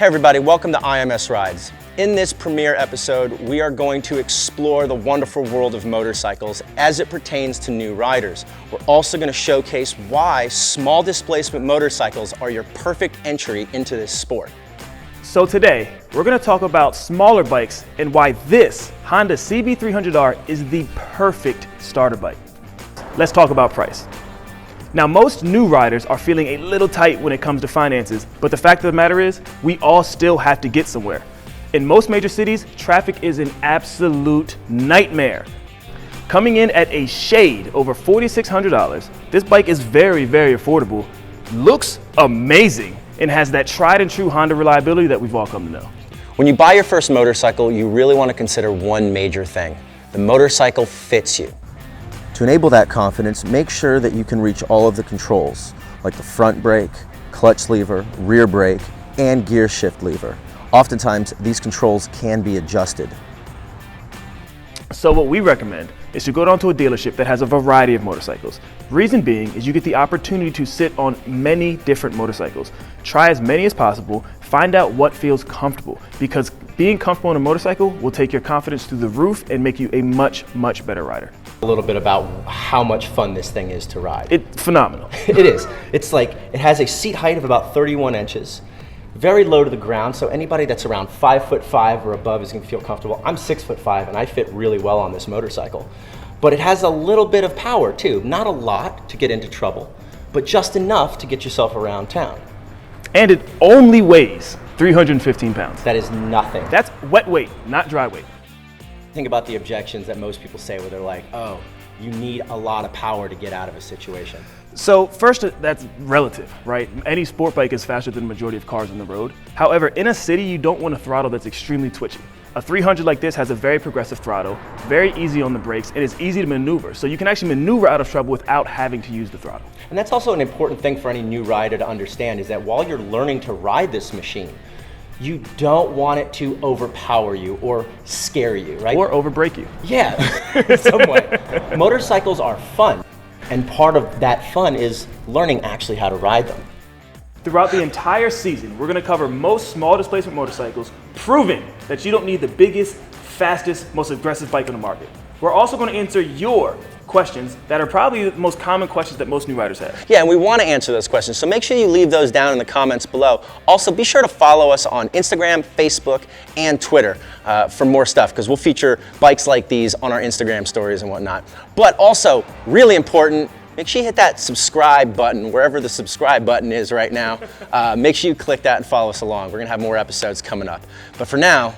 Hey everybody, welcome to IMS Rides. In this premiere episode, we are going to explore the wonderful world of motorcycles as it pertains to new riders. We're also going to showcase why small displacement motorcycles are your perfect entry into this sport. So today, we're going to talk about smaller bikes and why this Honda CB300R is the perfect starter bike. Let's talk about price. Now, most new riders are feeling a little tight when it comes to finances, but the fact of the matter is, we all still have to get somewhere. In most major cities, traffic is an absolute nightmare. Coming in at a shade over $4,600, this bike is very, very affordable, looks amazing, and has that tried and true Honda reliability that we've all come to know. When you buy your first motorcycle, you really want to consider one major thing. The motorcycle fits you. To enable that confidence, make sure that you can reach all of the controls, like the front brake, clutch lever, rear brake, and gear shift lever. Oftentimes, these controls can be adjusted. So what we recommend is to go down to a dealership that has a variety of motorcycles. Reason being is you get the opportunity to sit on many different motorcycles. Try as many as possible, find out what feels comfortable, because being comfortable on a motorcycle will take your confidence through the roof and make you a much, much better rider. A little bit about how much fun this thing is to ride. It's phenomenal. It is. It's like, it has a seat height of about 31 inches, very low to the ground, so anybody that's around 5'5" or above is gonna feel comfortable. I'm 6'5" and I fit really well on this motorcycle. But it has a little bit of power too, not a lot to get into trouble, but just enough to get yourself around town. And it only weighs 315 pounds. That is nothing. That's wet weight, not dry weight. Think about the objections that most people say where they're like, oh, you need a lot of power to get out of a situation. So first, that's relative, right? Any sport bike is faster than the majority of cars on the road. However, in a city, you don't want a throttle that's extremely twitchy. A 300 like this has a very progressive throttle, very easy on the brakes, and is easy to maneuver. So you can actually maneuver out of trouble without having to use the throttle. And that's also an important thing for any new rider to understand, is that while you're learning to ride this machine, you don't want it to overpower you or scare you, right? Or overbrake you. Yeah, in some way. Motorcycles are fun, and part of that fun is learning actually how to ride them. Throughout the entire season, we're gonna cover most small displacement motorcycles, proving that you don't need the biggest, fastest, most aggressive bike on the market. We're also gonna answer your questions that are probably the most common questions that most new riders have. Yeah, and we want to answer those questions, so make sure you leave those down in the comments below. Also, be sure to follow us on Instagram, Facebook, and Twitter for more stuff, because we'll feature bikes like these on our Instagram stories and whatnot. But also, really important, make sure you hit that subscribe button, wherever the subscribe button is right now. Make sure you click that and follow us along. We're going to have more episodes coming up. But for now,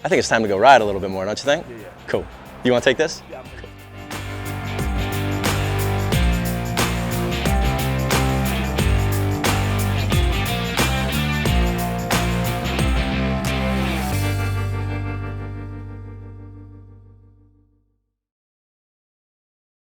I think it's time to go ride a little bit more, don't you think? Yeah. Cool. You want to take this? Yeah.